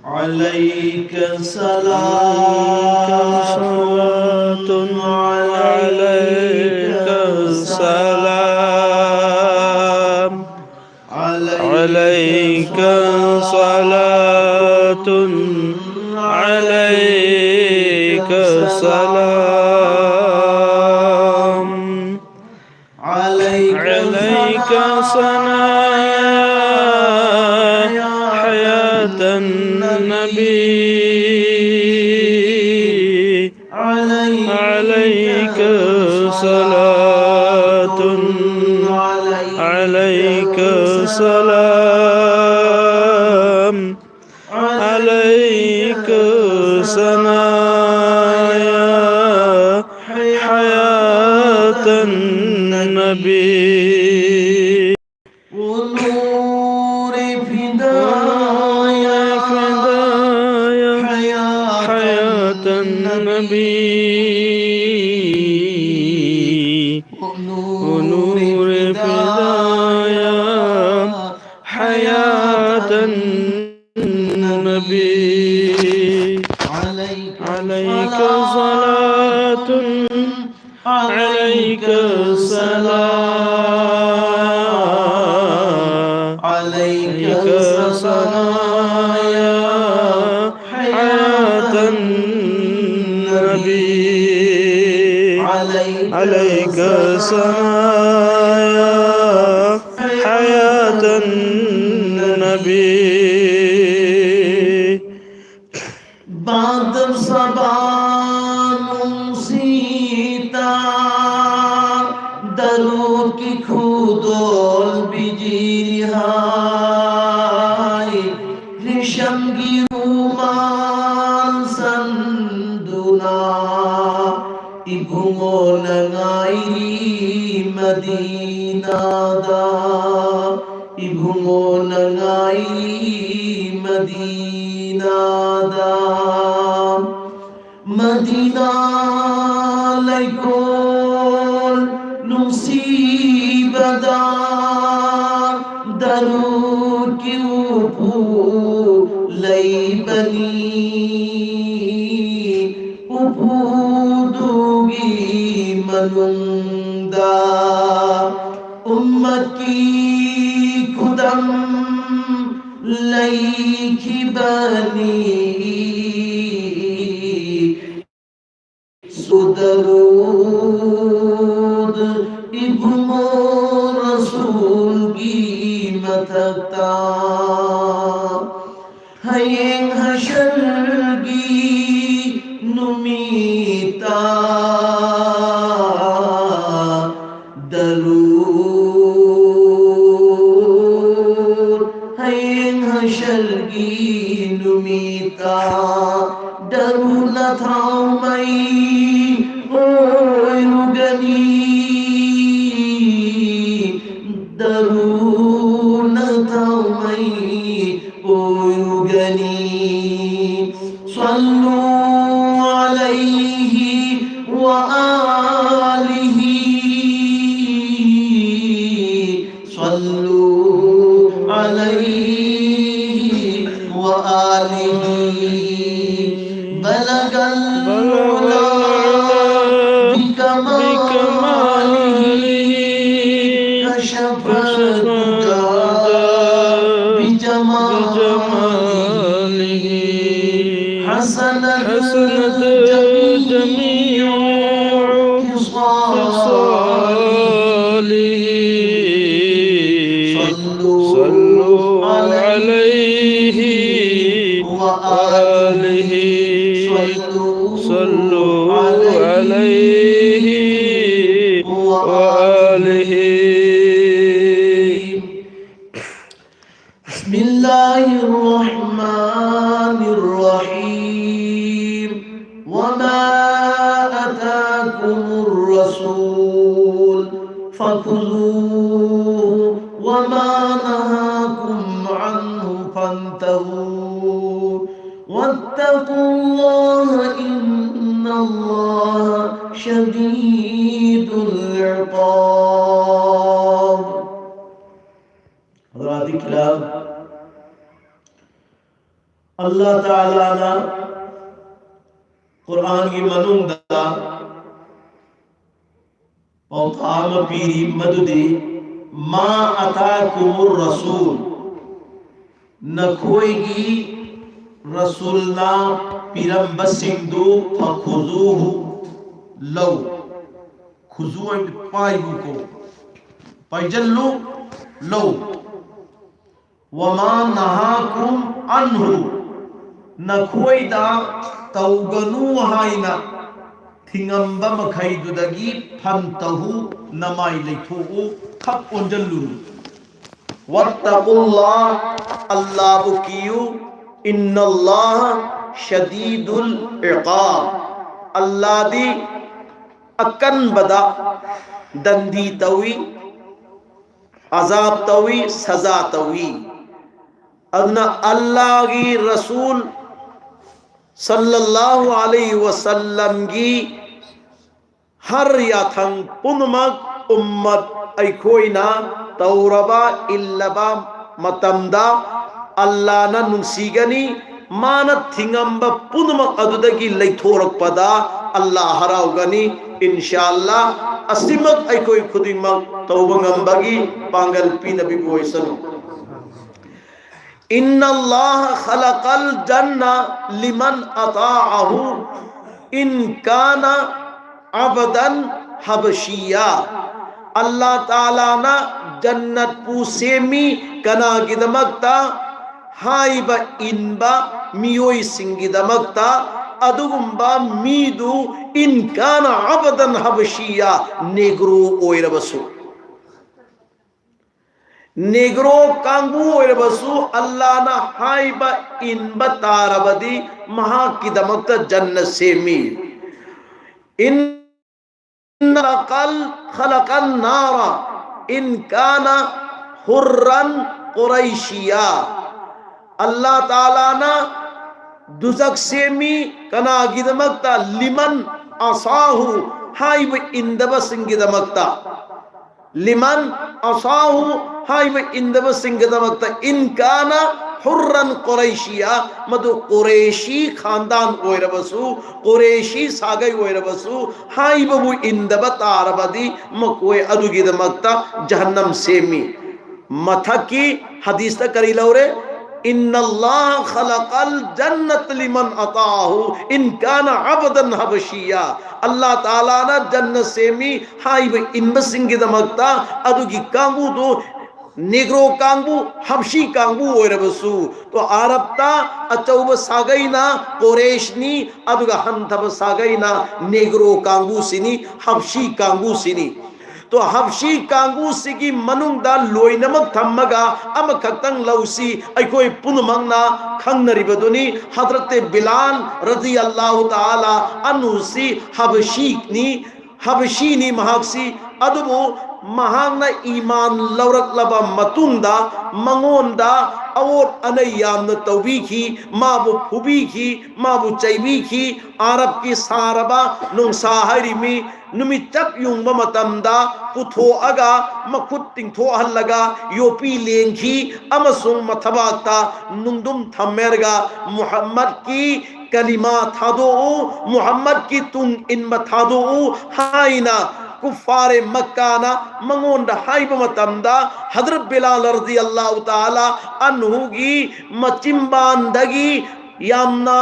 عليك صلاة عليك سلام عليك صلاة عليك سلام عليك صنايا حياة النبي عليك صلاة عليك سلام عليك صنايا حياة النبي ونور فدايا حياة النبي ونور فدايا حياة النبي عليك صلاة عليك سلام عليك صنايا حياة النبي عليك صنايا حياة النبي بعد صبان سيتا درود کی خودول بجیهای ریشمگی رومان سندونا ibhumol ngairi Madina da ibhumol ngairi Madina da Madina laikol nusibada darud ki upu laibani upudugi manunda ummat ki khudam laiki bani sudarud ibnu rasul ki matakta hayeng hashalgi numita darud hayeng hashalgi numita darula thaumai oi rugani darula thaumai oi rugani sallu عليه وآله صلوا عليه وآله بلغ العلا بكماله كشف الدجى بجماله حسنت جميع خصاله صلوا عليه وآله صلوا عليه وآله بسم الله الرحمن الرحيم وما أتاكم आताकुमुर रसूल फखुज़ूहु वमा नहाकुम अन्हु फंतहू वत्तकुल्लाह इन्नल्लाह शदीदुल इक़ाब। हज़रात किराम, अल्लाह ताला ना कुरान की मनुंदा पौताम पीरी मदुदे मा अताकुमुर रसूल न खोएगी रसूलना पीरम बसिंदु फखुज़ूहु लो खुजू एंड पाइबु को पैजल्लु लो वमा नहाकुम अन्हु न खोइदा तौगनु हाइना थिंगंबा मखैदुदगी फंतहु नमाई लेथोउ खप ओंजल्लु वत्तकुल्लाह अल्लाह बुकियु इन्नल्लाह शदीदुल इक़ाब अल्लाह दी अकन बदा दंदी तवी अजाब तवी सजा तवी अदना अल्लाह की रसूल सल्लल्लाहु अलैहि वसल्लम की हर याथंग पुनमक उम्मत ऐखोइना तौरबा इल्लबा मतमदा अल्लाह ना नुंसीगनी माना थिंगंबा पुनमक अदुदगी लैथोरकपदा अल्लाह हराउगनी इंशाअल्लाह असिमक ऐखोइ खुदिमक तौबंगंबगी पांगल पी नबी बोइसनु इन्नल्लाह खलकल जन्ना लिमन अताअहु इन काना अबदन हबशिया अल्लाह ताला ना जन्नत पुसेमी कना गिदमक्ता हाइबा इनबा मियोई सिंगिदमक्ता अदुगुम्बा मीदु इन काना अबदन हबशिया नेग्रो ओइरबसु नेग्रो कांगू ओइरबसु अल्लाह ना हाइबा इनबा तारबदी महा किदमक्ता जन्नत सेमी इन नकल खलकन नारा इन काना हुर्रन कुरैशिया अल्लाह ताला ना दुजक सेमी कना गिदमक्ता लिमन असाहु हाइब इंदब सिंगिदमक्ता लिमन असाहु हाइब इंदब सिंगिदमक्ता इन काना हुर्रन कुरैशिया मधु कुरैशी खानदान ओइरबसु कुरैशी सागै ओइरबसु हाइबु इंदब तारबदी मकोय अदुगिदमक्ता जहन्नम सेमी मथकी हदीस त करी लौरे इन्नल्लाह खलकल जन्नत लिमन अताहु इन काना अबदन हबशिया अल्लाह ताला ना जन्नत सेमी हाइब इनब सिंगिदमक्ता अदुगी कांगू दो नेग्रो कांगू हबशी कांगू ओइरबसु तो आरबता अचौब सागैना कुरैशनी अदुगा हंथब सागैना नेग्रो कांगू सिनी हबशी कांगू सिनी तो हबशी कांगू सिगी मनुंगदा लोइनमक थम्मगा अम खक्तंग लौसी अखोई पुनमंगना खंगनरिबदुनी हजरत बिलाल रज़ियल्लाहु ताला अन्हु सी हबशीनी महाक्सी अदुबु महांगना ईमान लौरकलबा मतुंगदा मंगोंदा और अनय यामन तौबीखी माबु फुबीखी माबु चैबीखी आरब की सारबा नुंसा हरिमी नुमि चप युंग मतमदा पुथो अगा मखुत तिंथो हल्लगा योपी लेंखी अमसुंग मथबाता नुंदुम थमेरगा मुहम्मद की कलिमा थादो मुहम्मद की तुंग इन मथादो हाइना कुफारे मक्काना मंगोंदा हाइब मतमदा हजरत बिलाल रज़ियल्लाहु ताला अन्हु की मचिम्बांदगी यामना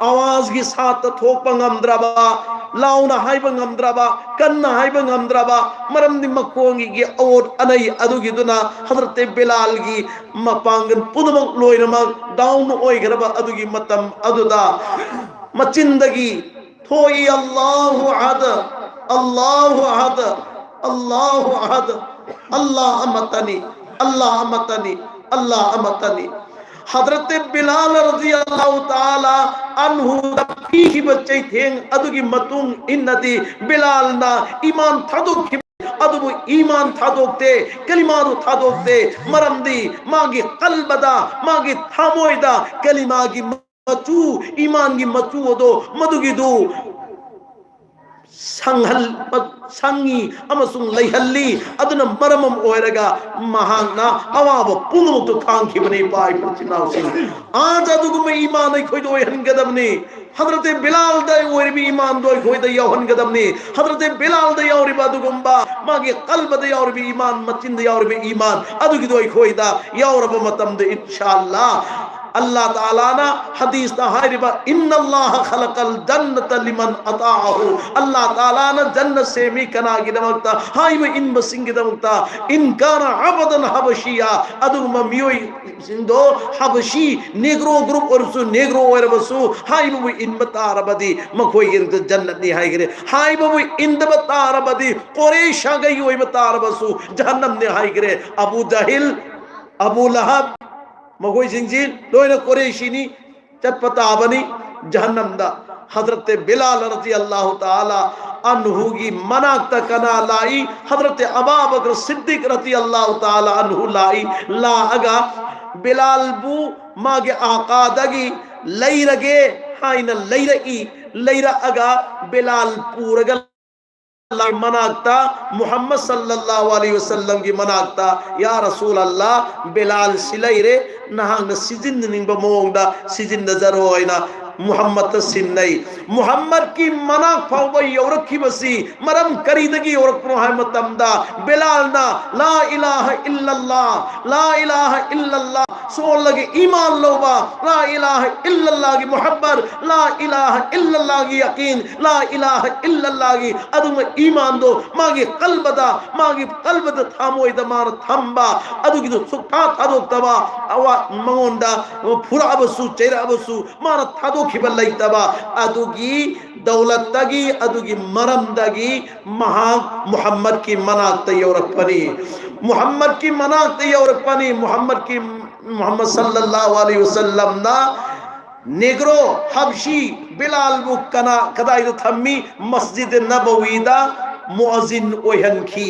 आवाज की साथ थोक ngамद्राबा लाउना हाइब ngамद्राबा कन्ना हाइब ngамद्राबा मरमदि मक्कोंगी की और अनई अदुगिदुना हजरत बिलाल की मपांगन पुनमक लोइनमक दाउन ओइगरबा अदुगी मतम अदुदा मचिंदगी थोई अल्लाहु अहद अल्लाहु अहद अल्लाहु अहद अल्लाह अमतनी अल्लाह अमतनी अल्लाह अमतनी हजरत बिलाल रजी अल्लाह ताला अन्हु की बच्चे थेंग अदुगी मतुंग इन्नति बिलाल ना ईमान थादो अदुबु ईमान थादोक्ते कलिमानु थादोक्ते मरमदी मागी कल्बदा मागी थामोयदा कलिमागी मचू ईमान की मचू दो मधुगिदु संहल संगी अमसुंग लैहल्ली अदुना मरमम ओयरगा महांगना अवाब पुनुतु खांखि बने पाई पचिनाव सिंह आज अदुगु में ईमान खोय दो हनगदमने हजरत बिलाल दे ओर भी ईमान दो खोय दे यहन गदमने हजरत बिलाल दे और बादुगुंबा मागे कल्ब दे और भी ईमान मचिन दे और भी ईमान अदुगि दो खोय दा यार ब मतम दे इंशाअल्लाह अल्लाह ताला ना हदीस ता हारिबा इन्नल्लाह खलकल जन्नत लिमन अताहु अल्लाह ताला ना जन्नत से मी कना गिदमक्ता हाय व इन बसिंग गिदमक्ता इन काना अबदन हबशिया अदुम मियोई सिंदो हबशी नेग्रो ग्रुप और सु नेग्रो और बसु हाय व इन बतारबदी मखोय गिर जन्नत नि हाय गिरे हाय व इन बतारबदी कुरैशा गई ओय बतारबसु जहन्नम ने हाय गिरे अबू जहिल अबू लहब मगोई सिंजील लोयना कुरैशीनी चटपटा बनी जहन्नम दा हजरत बिलाल रजी अल्लाह ताला अन्हु की मनाक कना लाई हजरत अबू बकर सिद्दीक रजी अल्लाह ताला अन्हु लाई ला अगा बिलाल बू मागे आका दगी लैरगे हाइना लैरई लैरा अगा बिलाल पूरगल मनाकता मुहम्मद सल्लल्लाहु अलैहि वसल्लम की मनाकता या रसूल अल्लाह बिलाल सिलैरे नहांग सिजिन निंबा मोंगदा सिजिन नजर होइना मुहम्मद सिन्नई मुहम्मद की मनाक फावई औरखी बसी मरम करीदगी औरक प्रोहाय मतमदा बिलाल ना ला इलाहा इल्लल्लाह सो लगे ईमान लोबा ला इलाहा इल्लल्लाह की मोहब्बत ला इलाहा इल्लल्लाह की यकीन ला इलाहा इल्लल्लाह की अदुम ईमान दो मागे कल्बदा थामोय दमार थंबा अदुगी दो सुखा थादो तबा अवा मंगोंदा फुरा बसु चेरा बसु मार थादो खिबल तबा अदुगी दौलत तगी अदुगी मरम दगी महा मुहम्मद की मनाक तयौरक पनी मुहम्मद की मनाक तयौरक पनी मोहम्मद सल्लल्लाहु अलैहि वसल्लम ना नेग्रो हबशी बिलाल मुकना कदाई थम्मी मस्जिद नबवीदा मुअज्जिन ओहन की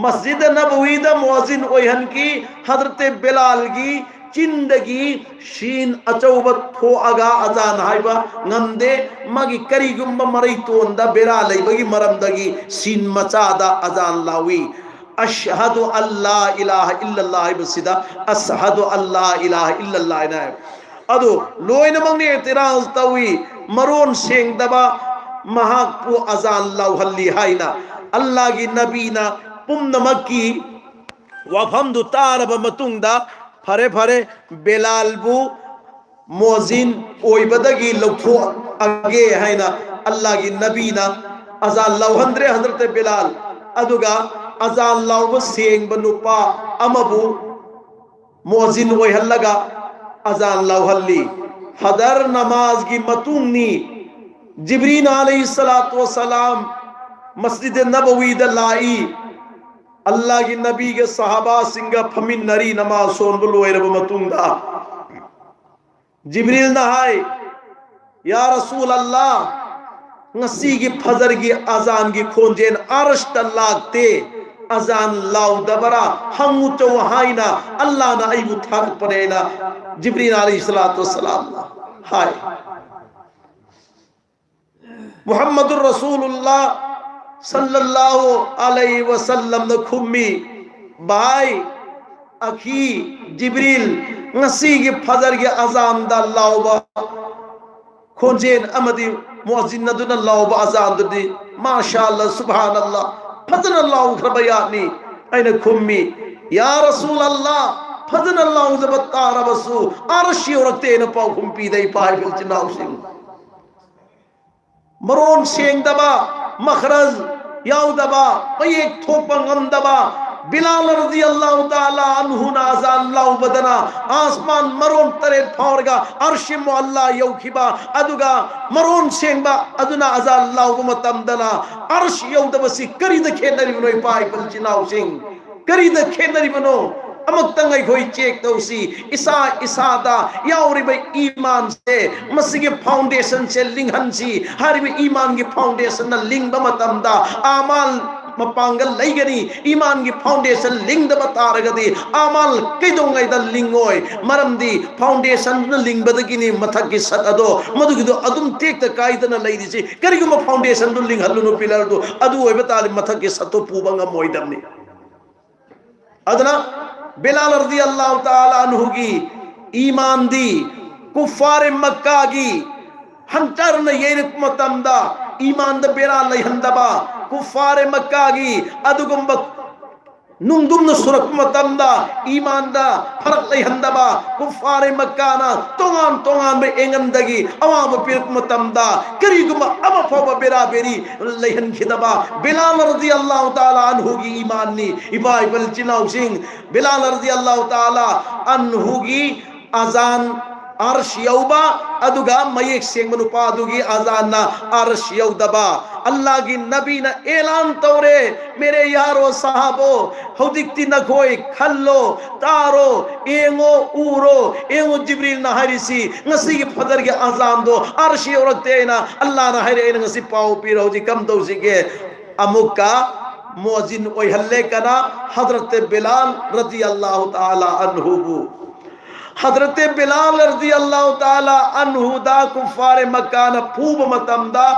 मस्जिद नबवीदा मुअज्जिन ओहन की हजरत बिलाल की चिंदगी शीन अचौबत फो अगा अजान हाइबा ngande magi karigumba marai tonda bera leibagi maramdagi sin machada azan lawi ashhadu an la ilaha illallah bisida ashhadu an la ilaha illallah na adu loina mangni itiraz tawi maron seng daba mahak pu azan law halli haina allah gi nabina pumna makki wafamdu taraba matungda फरे फरे बेलाल बु मोजिन ओइबदगी लौथो आगे है ना अल्लाह की नबी ना अजान लौहंद्रे हजरत बिलाल अदुगा अजान लौब सेंग बनुपा अमबु मोजिन ओइहल्लगा अजान लौहल्ली हदर नमाज की मतुंगनी जिब्रील अलैहिस्सलातु वस्सलाम मस्जिद नबवी दलाई अल्लाह की नबी के सहाबा सिंगा फमिन नरी नमाज सोन बुलोएर मतुंगा जिब्रील नहाय या रसूल अल्लाह ngasi की फजर की अजान की खोंजेन अर्श तलाकते अजान लाउ दबरा हमु तो हाइना अल्लाह ना आइबु थाक परेना जिब्रील अलैहिस्सलातु वस्सलाम हाय मुहम्मदुर रसूलुल्लाह सल्लल्लाहु अलैहि वसल्लम न खुम्मी भाई अखी जिब्रील ngasi की फजर की अजान दा लाउबा खोजेन अमदी मुअज्जिन नदुन लाउबा अजान दि माशाअल्लाह सुभानअल्लाह फजन अल्लाह खरबयानी अइन खुम्मी या रसूल अल्लाह फजन अल्लाह जबता रबसु अर्शी औरते न पाउ खुम्पी दई पाए बिल चनाव सिंह मरोन सेंग दबा मखरज याउ दबा एक थोपंगम दबा बिलाल रजी अल्लाह ताला अन्हु नाज़ान लाउ बदना आसमान मरोन तरे फौरगा अर्श मुअल्ला यौखिबा अदुगा मरोन सेंगबा अदुना अजाल लाउ मतमदना अर्श यौ दबसी करी द खेनरी बनो पाय पलचिनाउ सिंह करी द खेनरी बनो अमक्तंग अखोई चेक तौसी इसा इसादा याउरिबा ईमान से मसिगे फाउंडेशन से लिंगहनसी हरिबा ईमान की फाउंडेशन न लिंगबा मतमदा आमाल मपांगल लैगनी ईमान की फाउंडेशन लिंगदबा तारगदी आमाल कैदोंगैदा लिंगोय मरमदी फाउंडेशन न लिंगबदगिनी मथकी सत अदो मदुगिदो अदुम टेक कायदना लैदिसी करिगुम फाउंडेशन दु लिंगहल्लुनो पिलर दु अदु ओइबा तालि मथकी सतो पुबंगा मोइदमनी अदना बिलाल रज़ियल्लाहु ताला अन्हु की ईमान दी कुफार मक्का की हंटर न येरक मतमदा ईमान द बेरा लैहंदबा कुफार मक्का की अदुगुंब नुंगदुम सुरक मतमदा ईमान दा फरक लैहंदबा कुफार मक्का ना तोंगान तोंगान बे एंगंदगी अवाम पिरक मतमदा करीगुम अमा फोबा बेरा बेरी लैहन खिदबा बिलाल रज़ियल्लाहु ताला अन्हु की ईमान नी इबाई बल चिनाउ सिंह बिलाल रज़ियल्लाहु ताला अन्हु की अजान अर्श यौबा अदुगा मयेक सेंग मनुपा अदुगी अजान ना अर्श यौदबा अल्लाह की नबी ना ऐलान तौरे मेरे यारो साहबो हौदिक्ति नखोय खल्लो तारो एंगो ऊरो एंगो जिब्रील ना हरिसी ngasi की फजर के अजान दो अर्श यौरते ना अल्लाह ना हरे एन ngasi पाओ पीर हौदी कम दौसी के अमुका मुअज्जिन ओय हल्ले कना हजरत बिलाल रज़ियल्लाहु ताला अन्हु हजरत बिलाल रज़ियल्लाहु ताला अन्हु दा कुफार मक्का न फूब मतमदा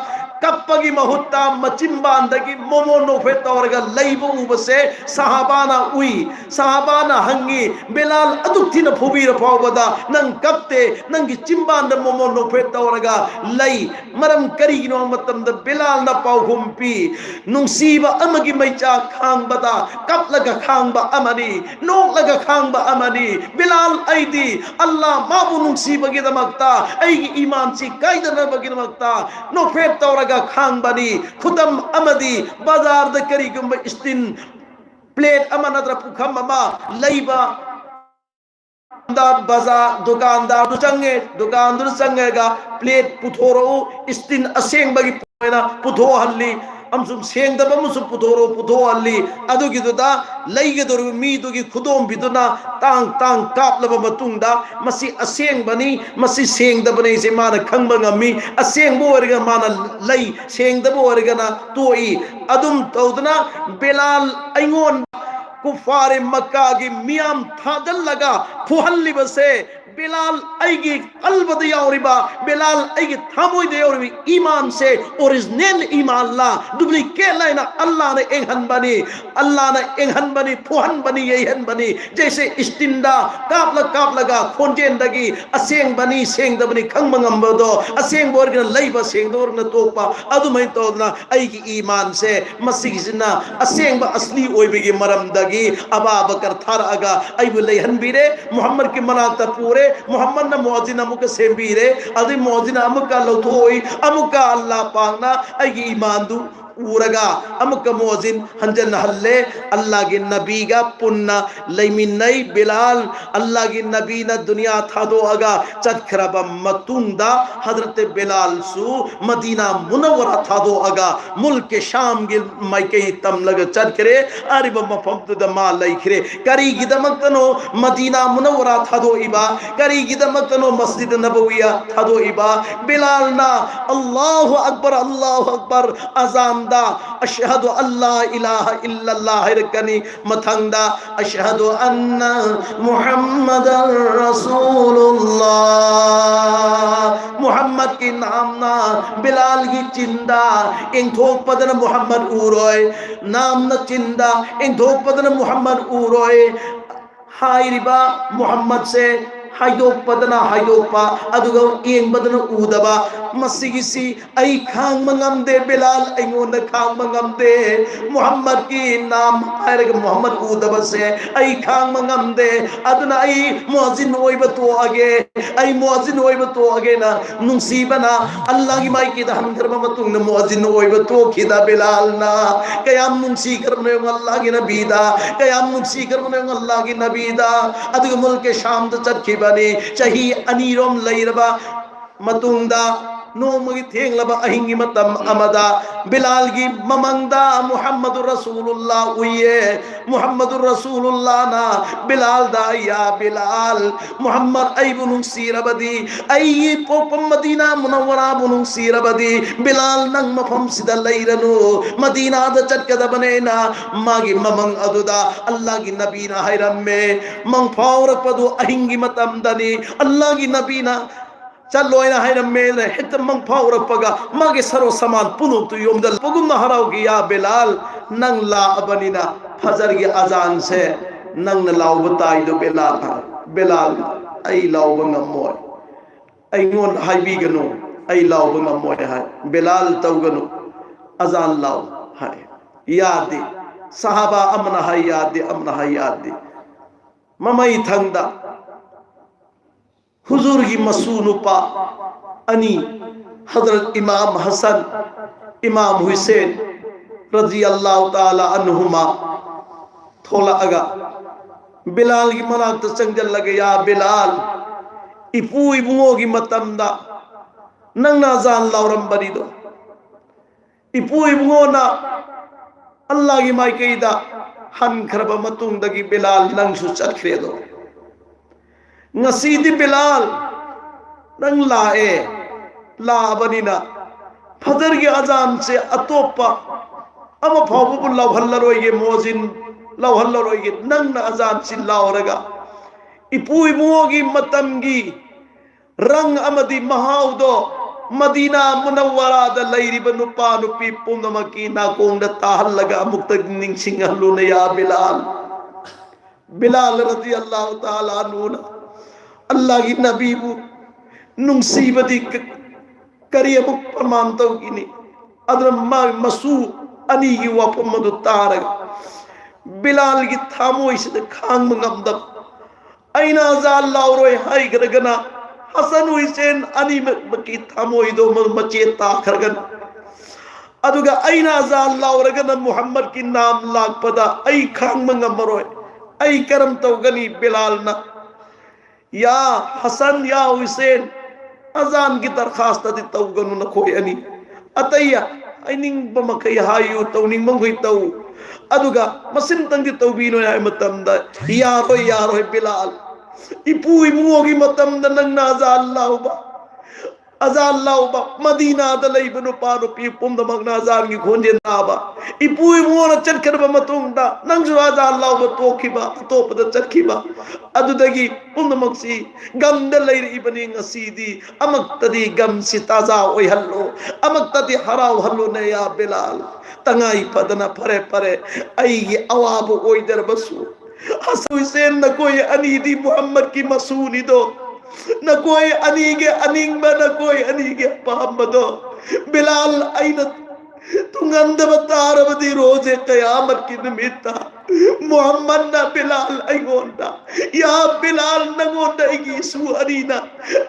कप्पगी महुत्ता मचिंबांदगी मोमो नोफे तौरगा लैब उबसे सहाबाना उई सहाबाना हंगी बिलाल अदुक्ति न फुबीर फावबदा नंग कप्ते नंगी चिंबांद मोमो नोफे तौरगा लै मरम करीगिनो मतमद बिलाल न पाउहुम्पी नुंसीबा अमगी मैचा खांगबदा कपलगा खांगबा अमनी नोकलगा खांगबा अमनी बिलाल ऐदी अल्लाह माबु नुंसीबगी दमक्ता ऐगी ईमान सी कायदना बगी दमक्ता नोफे तौरगा खांग बनी खुदम अमदी बाजार द करीगुम स्टिन प्लेट अमनद्र पुखम अमा लैबा बाजार दुकानदार चंगे दुकानदार चंगेगा प्लेट पुथोरो स्टिन असेंग बगी पुथो हल्ली अमसुम सेंगदब अमसुम पुथोरो पुथो हल्ली अदुगिदुदा लैगदोर मीदुगी खुदोम बिदुना तांग तांग कापलब मतुंगदा मसी असेंग बनी मसी सेंगदबने से मान खंगब ngami असेंग बोरगा मान लै सेंगदब बोरगा ना तोई अदुम तौदना बिलाल अइंगोन कुफार मक्का की मियाम थाजल लगा फुहल्ली बसे बिलाल ऐगी कल्ब दियाउरिबा बिलाल ऐगी थामोय दियाउरिबी ईमान से ओरिजिनल ईमान ला डुप्लीकेट लाइना अल्लाह ने एंगहन बनी फुहन बनी यहन बनी जैसे स्टिंदा काप लगा खोंजेन दगी असेंग बनी सेंग दबनी खंग मंगंबदो असेंग बोरगन लैबा सेंग दोरन तोपा अदुमै तोदना ऐगी ईमान से मसीगिसना असेंग असली ओइबगी मरम दगी अबा बकर थारगा ऐबु लैहन बिरे मोहम्मद की मनाता पूरे मोहम्मद न मुअज्जिन अमुक सेंबीरे अदि मुअज्जिन अमुक लौथोई अमुक अल्लाह पाकना ऐगी ईमान दु उरगा अमुक मुअज्जिन हंजन हल्ले अल्लाह के नबी का पुन्ना लैमिनई बिलाल अल्लाह के नबी न दुनिया थादो अगा चखरब मतुंदा हजरत बिलाल सु मदीना मुनव्वरा थादो अगा मुल्क शाम के मायके तम लग चखरे अरिब मफमद द मा लैखरे करी गिदमतनो मदीना मुनव्वरा थादो इबा करी गिदमतनो मस्जिद नबविया थादो इबा बिलाल ना अल्लाहु अकबर अजान अशहदु अल्ला इलाहा इल्लल्लाह रकनी मथंगदा अशहदु अन्ना मुहम्मदर रसूलुल्लाह मुहम्मद की नाम ना बिलाल की चिंदा इन थोक पदन मोहम्मद उरोय नाम न चिंदा इन थोक पदन मोहम्मद उरोय हाइरिबा मोहम्मद से हाइदोक पदना हाइदोकपा अदुगा एंग बदना उदबा मसिगिसी आई खांग मंगमदे बिलाल ऐंगोन खांग मंगमदे मोहम्मद की नाम हायरग मोहम्मद उदबा से आई खांग मंगमदे अदुना आई मुअज्जिन ओइब तो आगे ना नुंसीबना अल्लाह की माई की दहम धर्म मतुंग न मुअज्जिन ओइब तो खिदा बिलाल ना कयाम नुंसी करने अल्लाह की नबी दा कयाम नुंसी करने अल्लाह की नबी दा अदुगा मुल्क शाम द चरखी बने चाही अनीरोम लैरबा मतुंगदा नोमगी थेंगलबा अहिंगी मतम अमदा बिलाल की ममंगदा मुहम्मदुर रसूलुल्लाह उये मुहम्मदुर रसूलुल्लाह ना बिलाल दा या बिलाल मुहम्मद आई बुनुंग सीरबदी आई पोपम मदीना मुनव्वरा बुनुंग सीरबदी बिलाल नंग मफम सिदा लैरनु मदीना दा चटकदबने ना मागी ममंग अदुदा अल्लाह की नबी ना हैरम्मे मंग फावरपदु अहिंगी मतम दनी अल्लाह की नबी ना चलो ना है मेरे हित मंग फावर पगा मागे सरो समान पुनु तु योमदल पगुम ना हराओ की या बिलाल नंग ला अबनीना फजर की अजान से नंग न लाओ बताई दो बिलाल बिलाल आई लाओ बंगम मोय आई मोन हाई बी गनो आई लाओ बंगम मोय है बिलाल तव गनो अजान लाओ है याद दे सहाबा अमना है याद दे अमना है याद दे ममई थंगदा हुजूर की मसूनुपा अनी हजरत इमाम हसन इमाम हुसैन रजी अल्लाह ताला अन्हुमा थोला अगा बिलाल की मनाक तो संजल लगे या बिलाल इपू इबुओ की मतमदा नंग ना जान लावरम बनी दो इपू इबुओ ना अल्लाह की माई कईदा हन खरब मतुंग दगी बिलाल नंग सुचत खरे दो ngasi बिलाल नंग लाए ला बनीना फजर के अजान से अतोपा अम फाबु लाव हल्लरोगे मोजिन लाव हल्लरोगे नंग ना अजान से लावरगा इपू इमुओगी मतमगी रंग अमदी महाउदो मदीना मुनव्वरा द लैरिब नुपा नुपी पुंगमकी नाकोंग द ताहल्लगा मुक्तग निंगसिंग हल्लुने या बिलाल बिलाल रजी अल्लाह ताला अन्हु अल्लाह की नबी नुंसीबदी करिए प्रमाण तो की नहीं अदर मसू अनी की वापमद तारग बिलाल की थामो इसे खांग मंगमदब ऐना जाल लाउरोय हाय गरगना हसन हुसैन अनी की थामो इदो मचे ताखरगन अदुगा ऐना जाल लाउरगन मुहम्मद की नाम लाग पदा ऐ खांग मंगमरोय ऐ करम तो गनी बिलाल ना या हसन या हुसैन अजान की दरखास्त दी तौगनु न खोय अनी अतैया ऐनिंग बमखै हायु तौनिंग मंगुई तौ अदुगा मसिन तंगी तौबीनो या मतमदा यारो बिलाल इपू इमुओगी मतमदा नंगना अजान लाउबा मदीना द लैबनु पारो पी पुंद मगना अजान की खोंजे नाबा इपू इमुओना चटकर बमतुंगदा नंगजु अजान लाउबा तोखिबा तोपद चटखिबा अदुदगी पुंद मक्सी गमद लैर इबनी ngसीदी अमक्तदी गम सि ताजा ओय हल्लो अमक्तदी हराव हल्लो ने या बिलाल तंगाई पदना फरे फरे आई अवाब ओय दर बसु हसन हुसैन न कोई अनीदी मोहम्मद की मसूनी दो न कोई अनीगे अनिंग में न कोई अनीगे पामदो बिलाल आइना तुंगंद बतार बदी रोजे कयामत की निमित्ता मोहम्मद ना बिलाल आइगोंडा या बिलाल नगोंडा इगी सुअरीना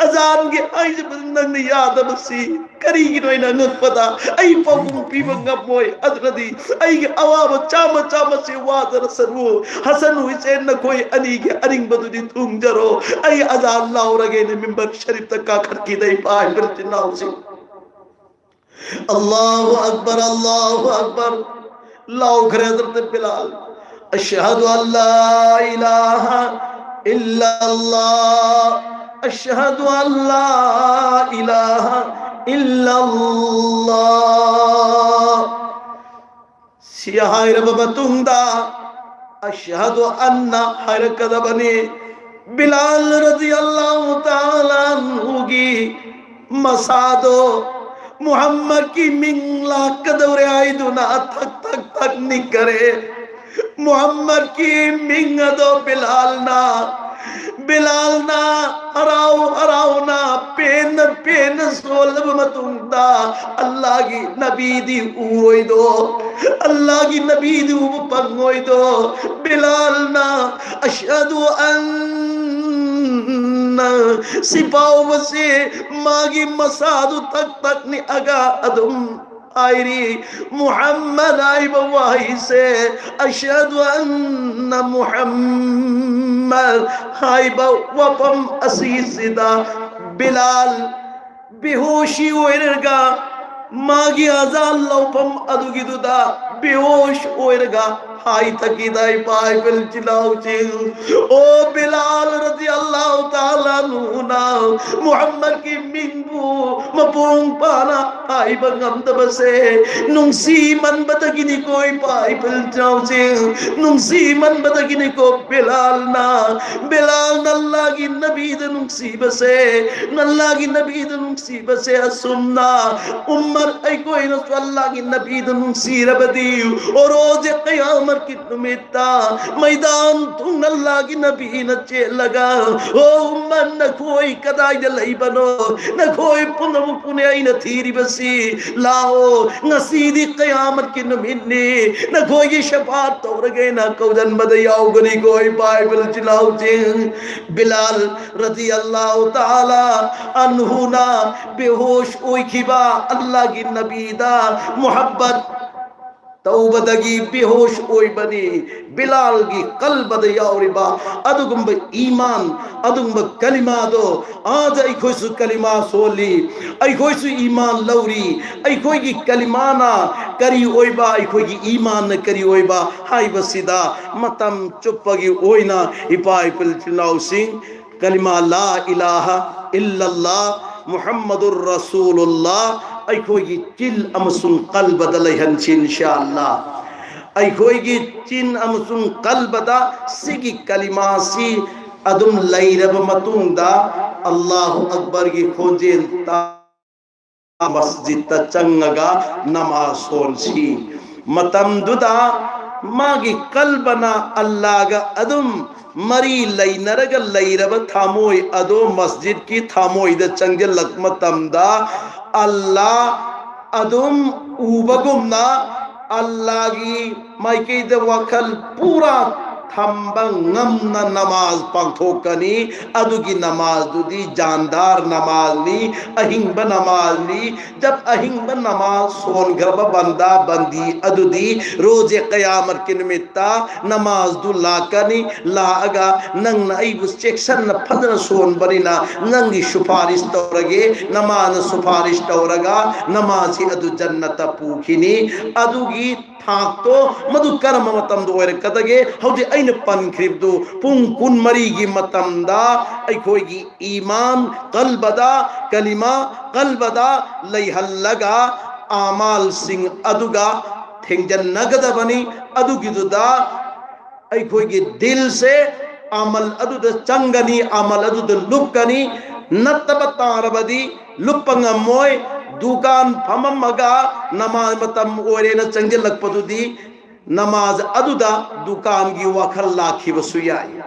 अजान के आइज बंदन याद बसी करी गिनो इना नत पता आई पगुम पीबंगा मोय अदरदी आई अवाब चाम चाम से वादर सरवो हसन हुसैन न कोई अनी के अरिंग बदुदी तुम जरो आई अजान लाउरगे ने मिंबर शरीफ तक का खरकी दई पाए बिरति नाउसी अल्लाहु अकबर लाओ घरे हजरत बिलाल अशहदु अल्ला इलाहा इल्लल्लाह अशहदु अल्ला इलाहा इल्लल्लाह सियाहाय रब बतुंदा अशहदु अन्ना हरकत बने बिलाल रजी अल्लाह ताला अन्हु की मसादो मुहम्मद की मिंगला कदौरे आई दुना थक थक थक नहीं करे मुहम्मद की मिंग दो बिलाल ना हराओ ना पेन सोलब मतुंदा अल्लाह की नबी दी उरोई दो अल्लाह की नबी दी पंगोई दो बिलाल ना अशहदु सिपाओ बसे मागी मसादु तक तक नि अगा अदम आयरी मुहम्मद आई बवाही से अशहदु अन्ना मुहम्मद हाय बवपम असीसिदा बिलाल बेहोशी ओइरगा मागी अजान लौफम अदुगिदुदा बेहोश ओइरगा हाई तकी दाई पाई बिल चिलाऊ चिल ओ बिलाल रजी अल्लाह ताला नूना मोहम्मद की मिंबू मपुंग पाना हाई बंगम तबसे नुंसी मन बतगिनी कोई पाई बिल चिलाऊ चिल नुंसी मन बतगिनी को बिलाल ना बिलाल नल्ला की नबी द नुंसी बसे नल्ला की नबी द नुंसी बसे असुन्ना उम्र ऐ कोई न अल्लाह की नबी द नुंसी रबदी और रोज क़यामत की तुमिता मैदान तुम अल्लाह की नबी न चे लगा ओ उम्मत न कोई कदाई न लई बनो न कोई पुनम पुने आई न थीरी बसी लाओ नसीदी क़यामत की नमिन्नी न कोई शफात तोड़ गए न कौदन बदयाओ गनी कोई पाए बिल चिलाओ चिंग बिलाल रज़ी अल्लाह ताला अन्हु ना बेहोश ओई खिबा अल्लाह की नबी दा मोहब्बत तौबदगी बेहोश ओई बनी बिलाल की कल्ब दयावरिबा अदुगुंब ईमान अदुगुंब कलिमा दो आज आई खोसु कलिमा सोली आई खोसु ईमान लौरी आई खोई की कलिमाना करी ओइबा आई खोई की ईमान न करी ओइबा हाई बसिदा मतम चुप्पगी ओइना इपाई पिल चिलाउ सिंह कलिमा ला इलाहा इल्लल्लाह मुहम्मदुर रसूलुल्लाह अखोगी चिल अमसुन कल्ब दलहन इंशाअल्लाह अखोगी चिन अमसुन कल्ब दा सिगी कलिमासी अदुम लैरब मतुंदा अल्लाहु अकबर की खोजेल ता मस्जिद ता चंगगा नमाज सोनसी मतम दुदा मागी कल्बना अल्लाह गा अदुम मरी लई नरग लईरब थामोय अदो मस्जिद की थामोय द चंगे लकमतमदा अल्लाह अदुम उबगुमना अल्लाह की माइके द वखल पूरा थम्बंगम नमाज पंथोकनी अदुगी नमाज दुदी जानदार नमाज ली अहिंब नमाज ली जब अहिंब नमाज सोन गर्भ बंदा बंदी अदुदी रोजे क़यामत के निमित्ता नमाज दु लाकनी लागा नंग नई बुस सेक्शन न फदर सोन बनिना नंगी सुपारिश तौरगे नमाज सुपारिश तौरगा नमाजी अदु जन्नत पूखिनी अदुगी थाक्तो मधु कर्म मतम दो एर कदगे हौदे ऐन पनख्रिबदो पुंग कुन मरीगी मतमदा ऐखोगी ईमान कल्बदा कलिमा कल्बदा लैहल्लगा आमाल सिंह अदुगा थेंजन नगद बनी अदुगिदुदा ऐखोगी दिल से अमल अदुद चंगनी अमल अदुद लुपकनी नत्तब तारबदी लुपंगमोय दुकान फममगा नमाज मतम ओरे न चंगे लगपदुदी नमाज अदुदा दुकान की वखल लाखी वसुयाई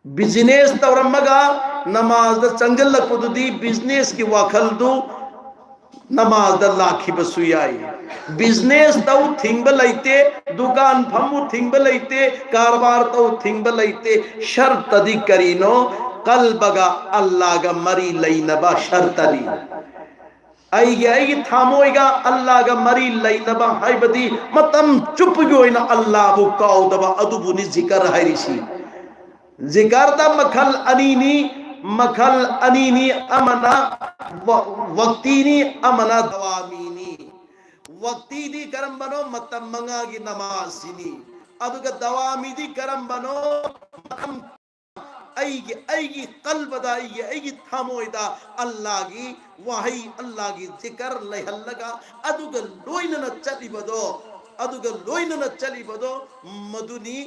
बिजनेस तवरमगा नमाज द चंगे लगपदुदी बिजनेस की वखल दु नमाज द लाखी वसुयाई बिजनेस तौ थिंग बलैते दुकान फमु थिंग बलैते कारोबार तौ थिंग बलैते शर्त दी करीनो कल्बगा अल्लाह गा मरी लैनबा शर्तली आई थामोगा अल्लाह का मरी लैनबा हाइबदी मतम चुप गोइना अल्लाह बु काउदबा अदुबुनी जिकर हाइरिसी जिकर दा मखल अनीनी अमना वक्तीनी अमना दवामीनी वक्तीनी करम बनो मतम मंगा की नमाज सिनी अदुगा दवामीदी करम बनो मतम ऐगी कल्बदा ऐगी थामोयदा अल्लाह की वही अल्लाह की जिक्र लहल्लगा अदुग लोइन न चली बदो मदुनी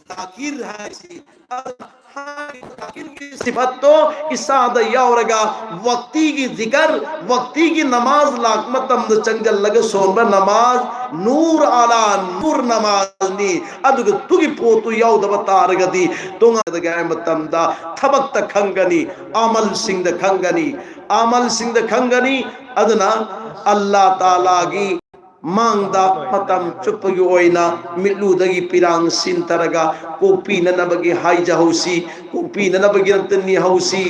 ताकीर है सी ताकीर की सिफत तो इसाद यावरगा वक्ती की जिक्र वक्ती की नमाज लाकमतम द चंगल लगे सोनबा नमाज नूर आला नूर नमाज नी अदुग तुगी पोतु याव द बतारगदी तोंगा द गाय मतम दा थबक त खंगनी अमल सिंह द खंगनी अदना अल्लाह ताला की मांगदा मतम चुपगी ओइना मिलुदगी पिरांग सिंतरगा कोपी ननबगी हाइजा हौसी कोपी ननबगी रतनी हौसी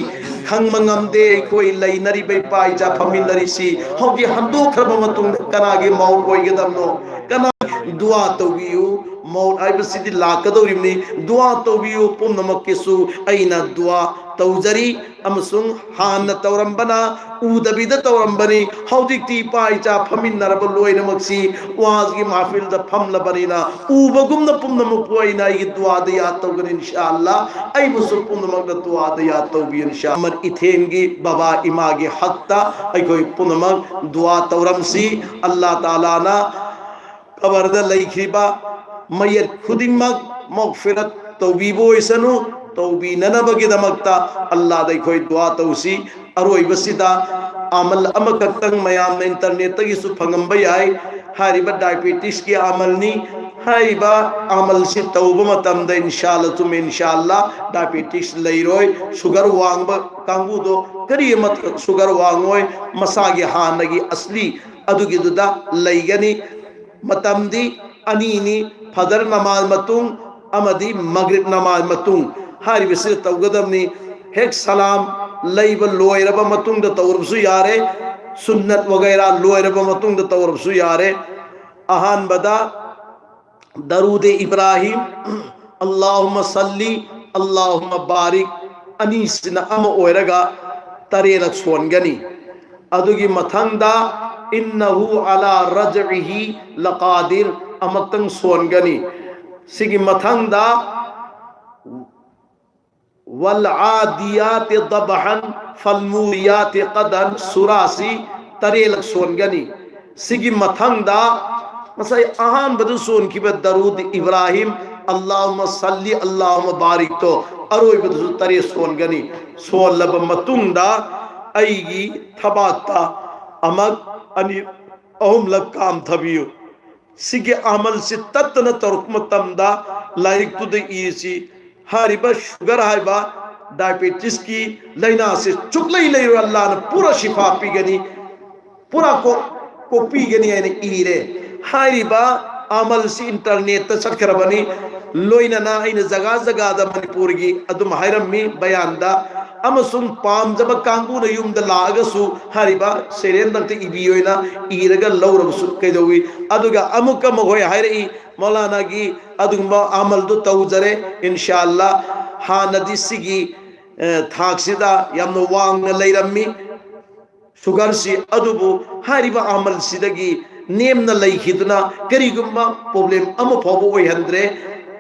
खंगमंगमदे कोई लैनरी बै पाइजा फमिनरीसी हौगी हंदो खरब मतुंग कनागे मौ ओइगदमनो कना दुआ तौबियु मौ आइबसिदि लाकदौरिमनी दुआ तौबियु पुनमकेसु अइना दुआ तौजरी अमसुंग हान तौरंबना उदबिद तौरंबनी हौदिक्ति पाइचा फमिन्नरब लोइनमक्सी वाजगी महफिल द फमलबरीना उबगुमना पुमनम पोइना इ दुआ द याद तौगन इंशाअल्लाह आई मुसु पुमनमक द दुआ द याद तौबी इंशाअल्लाह अमर इथेंगी बाबा इमागे हक्ता आई कोई पुनमक दुआ तौरमसी अल्लाह ताला ना कबर द लैखिबा मयत खुदिमक मगफिरत तौबीबो इसनु तौबी ननबगिदमक्ता अल्लाह दै खोई दुआ तौसी अरोई बसिदा अमल अमकतंग मयाम ने इंटरनेट तगी सु फंगंबा याय हारिबा डायबिटीज की अमल नी हारिबा अमल से तौबा मतम द इंशाअल्लाह तुम इंशाअल्लाह डायबिटीज लैरोय शुगर वांग कांगू दो करी मत शुगर वांगोय मसागे हानगी असली अदुगिदुदा लैगनी मतम दी अनीनी फजर नमाज मतुंग अमदी मगरिब नमाज मतुंग हारिबसे तौगदमनी हेक सलाम लैब लोयरब मतुंग द तौरबसु यारे सुन्नत वगैरह लोयरब मतुंग द तौरबसु यारे अहान बदा दरूद इब्राहिम अल्लाहुम्मा सल्ली अल्लाहुम्मा बारिक अनीसना अम ओयरगा तरेर सोनगनी अदुगी मथंगदा इन्नहु अला रजइही लकादिर अमतंग सोनगनी सिगी मथंगदा वल आदियात दबहन फलमुरियात कदन सुरासी तरेल सोनगनी सिगी मथंगदा मसाई अहान बदु सोन की दरूद इब्राहिम अल्लाहुम्मा सल्ली अल्लाहुम्मा बारिक तो अरोई बदु तरे सोनगनी सोन लब मतुंगदा अईगी थबाता अमक अनि अहुम लग काम थबियो सिगे अमल से तत्न तरुकमतमदा लाइक तुद इसी हारिबा शुगर हाइबा डायबिटीज की लैना से चुकलई ले अल्लाह ने पूरा शिफा पीगनी पूरा को पीगनी है इरे हारिबा अमल से इंटरनेट सटखरबनी लोइना इन जगह जगह द मणिपुर की अदुम हायरमी बयानदा अमसुंग पामजब कांगू न युम द लागसु हारिबा सेरेन दंते इबियोइना इरगा लौरबसु कैदोवी अदुगा अमुक महोय हायरई मौलाना की अदुगम अमल दो तौजरे इंशाअल्लाह हा नदी सिगी थाक्सिदा यामनो वांग न लैरम्मी शुगर सी अदुबु हारिबा अमल सिदगी नेम न लैखिदना करिगुम्बा प्रॉब्लम अम फावो ओयहंद्रे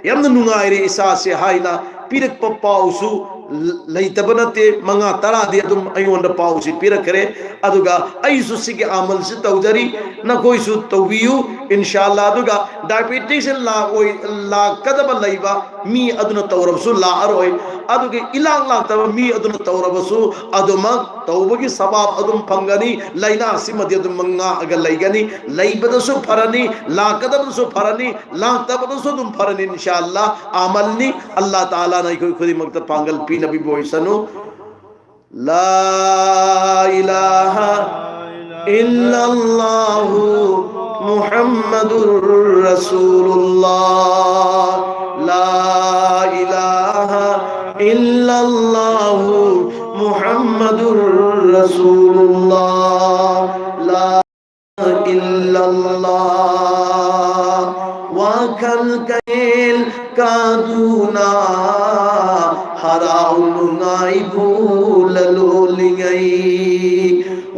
यामनो नुंगाइरे इसा से हाइना पिरक पाउसु लैतबनते मंगा तरा दे तुम अयोंद पाउसी पिरकरे अदुगा अइसु सिगे अमल से तौजरी न कोई सु तौबियु इंशाअल्लाह अदुगा डायबिटीज ला ओय ला कदब लैबा मी अदुन तौरबसु ला अरोय अदुगे इलांग ला तब मी अदुन तौरबसु अदुम तौबगी सबाब अदुम फंगनी लैना सिमदि अदुम मंगा अगर लैगनी लैबदसु फरनी ला कदबसु फरनी ला तबदसु दुम फरनी इंशाअल्लाह अमलनी अल्लाह ताला ने कोई खुदी मक्त पांगल पी नबी बोइसनु ला इलाहा इल्लल्लाहु मुहम्मदुर रसूलुल्लाह ला इलाहा इल्लल्लाहु मुहम्मदुर रसूलुल्लाह ला इल्लल्लाह वकल कैल कादुना हराउनुनाई भूल लोलिंगई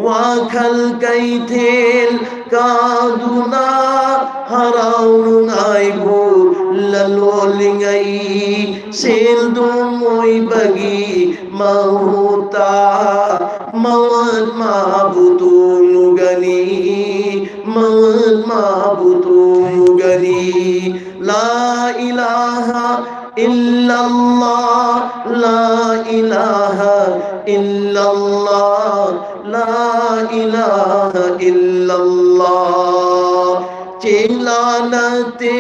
वाखल कैथेल कादुना हराउनुनाई भूल लोलिंगई सेल दुमोई बगी महुता मवद माबुतुनुगनी मवद माबुतुनुगनी ला इलाहा इल्लल्लाह ला इलाहा इल्लल्लाह ला इलाहा इल्लल्लाह चेलानते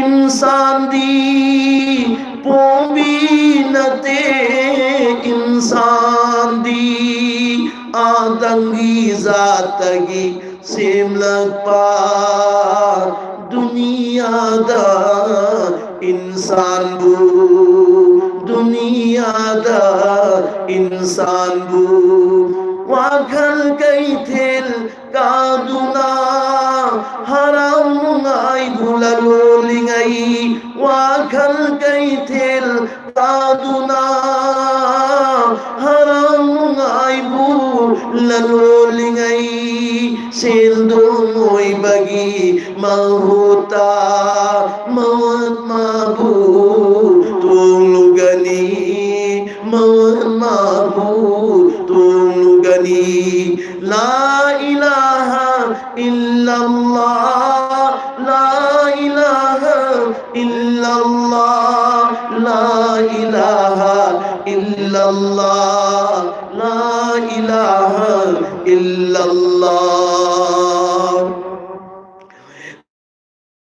इंसान दी पोबीनते इंसान दी आदंगी जातगी सेमलक पार दुनिया दा इंसान बू दुनिया दा इंसान बू वाखल कई थेल कादुना हराम आई धुललोलिंगई वाखल कई Thiel कादुना bu lalulingai sildung oi bagi mahuta mawat mabu tunglugani mawat mabu tunglugani la ilaha illallah la ilaha illallah la ilaha illallah la ilaha illallah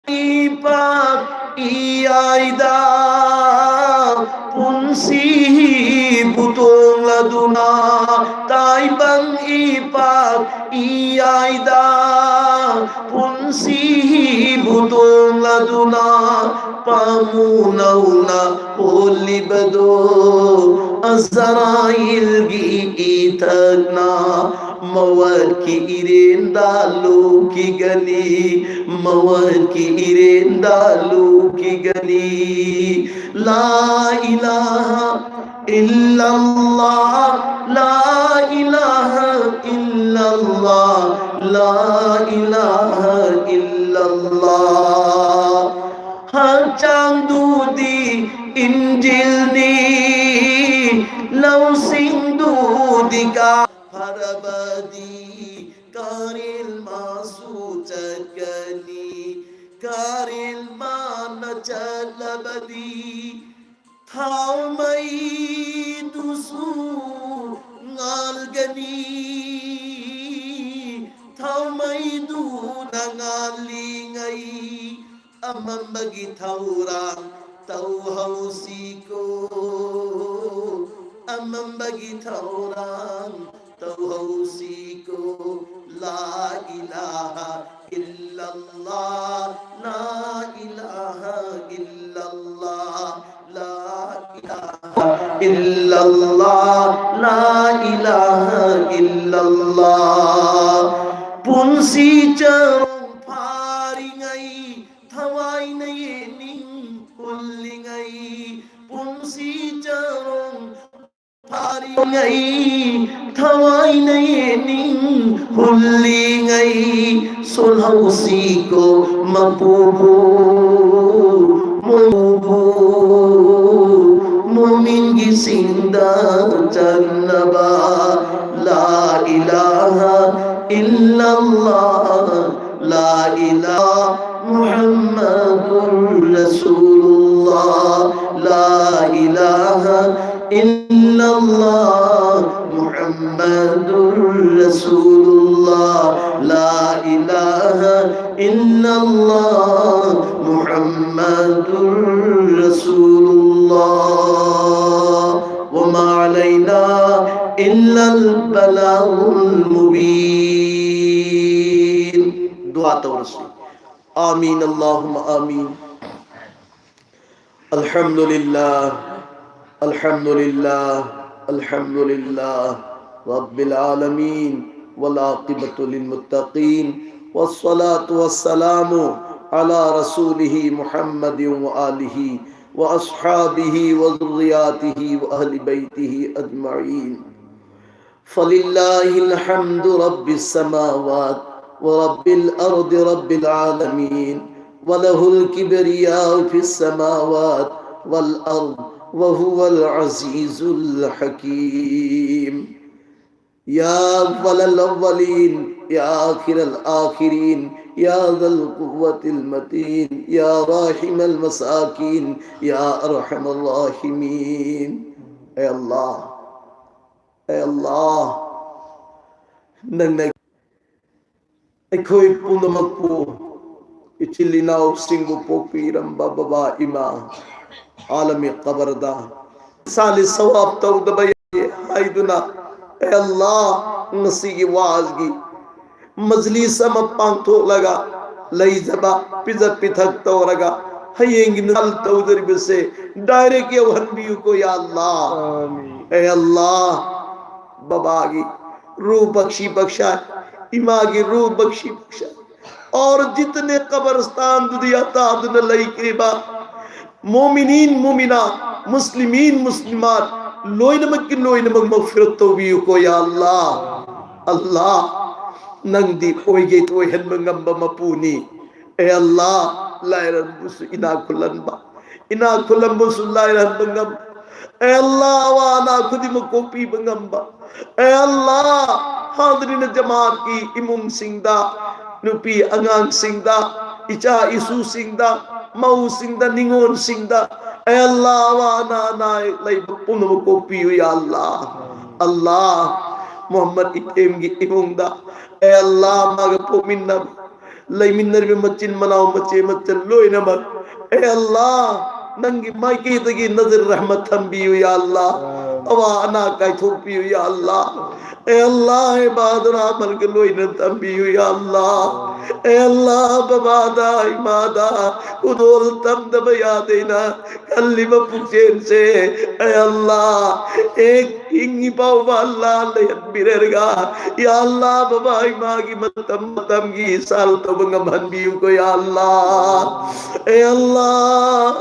ipak iaida punsi butong laduna taibang ipak iaida punsi butong laduna pamunauna holibado azrail gi itagna mawar ki irenda luki gani mawar ki irenda luki gani la ilaha illallah la ilaha illallah la ilaha illallah hachang dudi injil ni law sing dudi ka harabadi karil masu chakani karil mana chalabadi thau mai dusu ngalgani thau mai du nangalingai amambagi thaurang tau hausiko amambagi thaurang tau hausiko la ilaha illallah la ilaha illallah la ilaha illallah la ilaha illallah punsi charong pharingai thawai nei ning kullingai punsi charong pharingai thawai nei ning kullingai solhausi ko mapubu mubu mumin gisinda jannaba la ilaha illallah la ilaha muhammadur rasulullah la ilaha illallah muhammadur rasulullah la ilaha illallah muhammadur rasulullah wa ma alayna illa al balagul mubin dua tawassul amin allahumma amin alhamdulillah alhamdulillah alhamdulillah rabbil alamin wal aqibatu lil muttaqin wassalatu wassalamu ala rasulih muhammadin wa alihi wa ashabihi wa dhurriyyatihi wa ahli baitihi ajma'in falillahil hamdu rabbis samawati wa rabbil ardi rabbil alamin wa lahul kibriya'u fis samawati wal ardi وهو العزيز الحكيم يا أول الأولين يا آخر الآخرين يا ذا القوة المتين يا راحم المساكين يا أرحم الراحمين أي الله أي الله ننك أكوي بونمكو إتليناو سينغو بوبيرم بابا إما عالمی قبردہ سالی ثواب تود بیئے حیدنا اے اللہ نسی وازگی مجلس اما پانتو لگا لئی زبا پیزا پیتھک تو رگا ہینگی نال تودر بسے ڈائرے کیا ونبیو کو یا اللہ اے اللہ باباگی روح بخشی بخشا اماگی روح بخشی بخشا اور جتنے قبرستان دنیا تابدن لئی قریبا مومنین مومنات مسلمین مسلمات loinamaki loinamag magfirat tawbiyo ko ya Allah. Allah nang di oige to hen mangamba mapuni. Allah lairan busu inakulan ba. Inakulan busu lairan mangamba. Allah wana kudi makopi mangamba. Allah hadirin jamaat ki imum singda nupi angang singda icha isu singda mau singda ningon singda Allah wana nai lai puno makopi ya Allah. Allah Muhammad item gi imungda Allah maga pominna lay minnar be macin manaw mace macen loy namak Allah nangi mai ki tagi nazar rahmat tambiyu ya Allah awa ana kai thopiyu ya Allah Allah ibadra mal ke loy na tambiyu ya Allah Allah babada imada kudol tam dabaya dena kalima pujen se Allah ek ingi pau Allah layat birerga ya Allah baba imagi matam matam gi sal to bangaman biu ko ya Allah Allah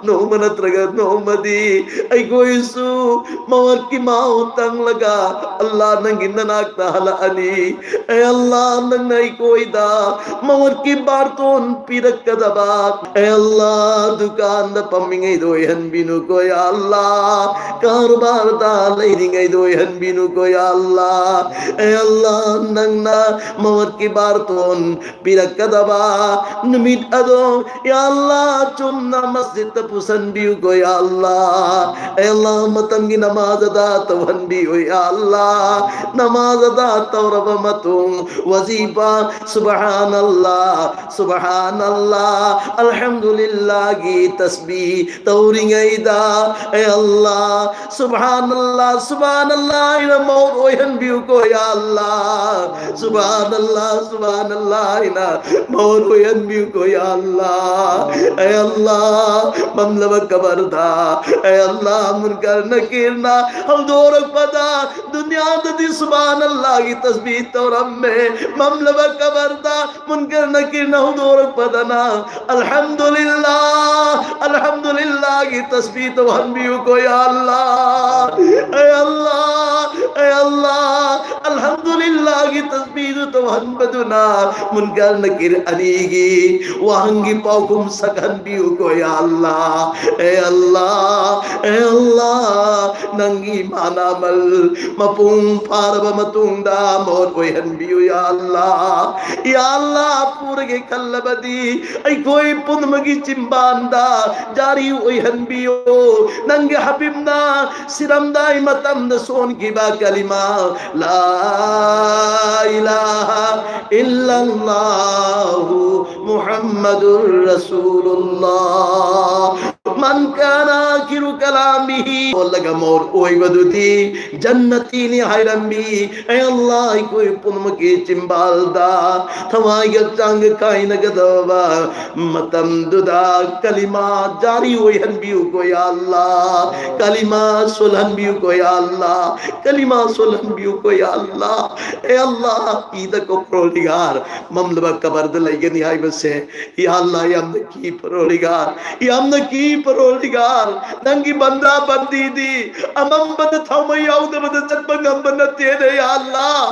no manatraga no madi ay ko isu mawar ki mautang laga Allah nang ginanak tahala ani Allah nang nay ko ida mawar ki barton pirak kadaba Allah dukan da pamingay doyan binu ko ya Allah karubar da leidingay doyan binu ko ya Allah Allah nang na mawar ki barton pirak kadaba numit ado ya Allah chunna masjid tapusan biu ko ya Allah Allah matangi namaz da tawan biu ya Allah namaz da tawraba matung wazifa subhanallah subhanallah alhamdulillah gi tasbih tauringai da Allah subhanallah subhanallah ina maut oyan biu ko ya Allah subhanallah subhanallah ina maut oyan biu ko ya Allah Allah mamlava kabarda Allah munkar nakirna hal dorak pada dunia dadi subhanallah ki tasbih tauram me mamlava kabarda munkar nakirna hal dorak pada na alhamdulillah alhamdulillah ki tasbih tauhan biu ko ya Allah Allah Allah alhamdulillah ki tasbih tauhan baduna munkar nakir anigi wahangi paukum sakan biu ko ya Allah Allah Allah nangi manamal mapung paraba matungda mor oyan biu ya Allah purge kallabadi ay koi pun magi cimbanda jari oyan biu nangi habibna siramdai matam da son ki ba kalima la ilaha illallah muhammadur rasulullah man kana kiru kalamihi laga mor oi baduti jannati ni hayrambi ay Allah koi punmake cimbalda thamai gatang kaina gadava matam duda kalima jari oi hanbiu ko ya Allah kalima sulhan biu ko ya Allah kalima sulhan biu ko ya Allah ay Allah ida ko prodigar mamlaba kabar dalai gani hay base ya Allah yamna ki prodigar yamna ki paroligar nangi banda bandi di amam banda thamai yauda banda chatbang banda tere ya Allah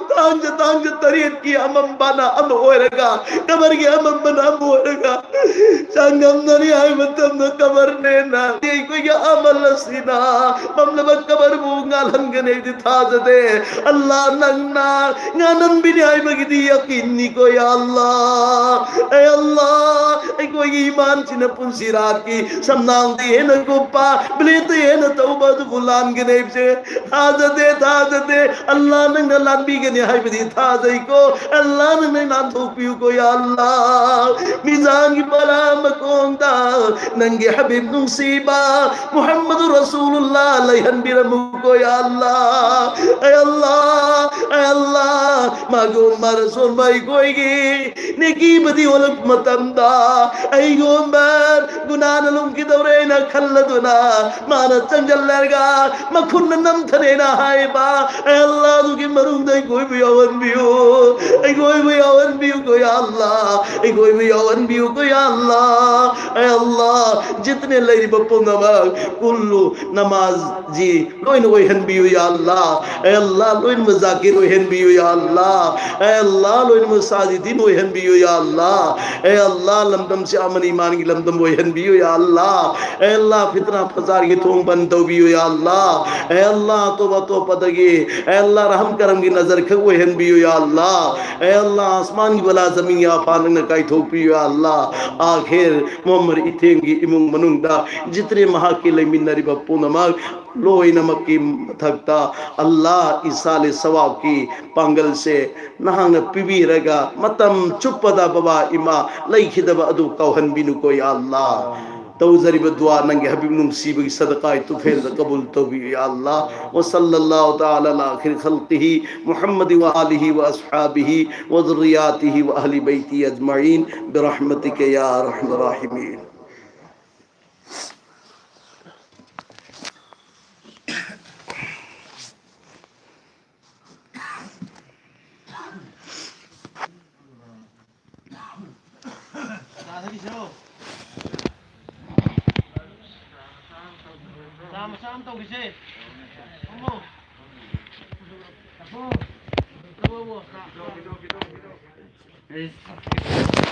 tanja tariyat ki amam bana am hoerega kabar ki amam bana am hoerega sangam nari ay matam na kabar nena ye ko ya amal sina mamla kabar bungal hangane di thajade Allah nangna nganan bini ay magidi yakin ni ko ya Allah ay Allah ay ko iman sinapun siraki samnang di na gupa bilite na tauba du fulan gane se thajade Allah nang nalan bi gane hay bidi thajai ko Allah nang nan thopiu ko ya Allah mizan ki bala makonda nange habib nung siba Muhammadur Rasulullah layhan biramu ko ya Allah ay Allah magum marasul mai koigi neki badi olak matanda ꯑꯩꯒꯣꯝꯕ ꯒꯨꯅꯥꯅ ꯂꯨꯝꯈꯤꯗꯧꯔꯦꯅ ꯈꯜꯂꯗꯨꯅ ꯃꯥꯅ ꯆꯪꯖꯜꯂꯒ ꯃꯈꯨꯠꯅ ꯅꯝꯊꯔꯦꯅ ꯍꯥꯏꯕ ꯑꯜꯂꯥ ꯑꯗꯨꯒꯤ ꯃꯅꯨꯡꯗ ꯑꯩꯈꯣꯏꯕꯨ ꯌꯥꯎꯍꯟꯕꯤꯌꯨ ꯑꯩꯈꯣꯏꯕꯨ ꯌꯥꯎꯍꯟꯕꯤꯌꯨ ꯌꯥ अल्लाह ꯑꯩꯈꯣꯏꯕꯨ ꯌꯥꯎꯍꯟꯕꯤꯌꯨ ꯌꯥ अल्लाह ऐ अल्लाह जितने लेरिबा पुनमक कुल्लु नमाजी लोइन ओइहनबियु या अल्लाह ऐ अल्लाह लोइन मजाकिर ओइहनबियु या अल्लाह ऐ अल्लाह लोइन मुसाजिदीन ओइहनबियु या अल्लाह ऐ अल्लाह लमदम से अमन ईमान की लमदम ओइहनबियु या अल्लाह ऐ अल्लाह फितना फसाद की थोंग बंद तौबियु या अल्लाह ऐ अल्लाह तौबा तौबदगी ऐ अल्लाह रहम करम की नजर ख ओइहनबियु या अल्लाह ऐ अल्लाह आसमान की बला जमीन या फान न काई थोपियु या अल्लाह आखिर मोहम्मद इथेंगी इमुंग मनुंगदा जितने महा के लेमिनरिबा पुनमक लोइनमक की मथकता अल्लाह इसाले सवाब की पांगल से नहांग पिबीरगा मतम चुप्पदा बाबा इमा लैखिदबा अदु कौहनबिनु को या अल्लाह तौजरिब दुआ नंगे हबीब नुंसीबी सदका तुफेल कबूल तौबी या अल्लाह व सल्लल्लाहु तआला अला आखिर खल्किही मुहम्मद व आलिहि व अस्हाबिही व ज़ुर्रिय्यातिही व अहली बैती अजमईन बिरहमतिक या अरहमर राहिमीन। Sama-sama tau kasi. Kamu. Kamu. Kamu.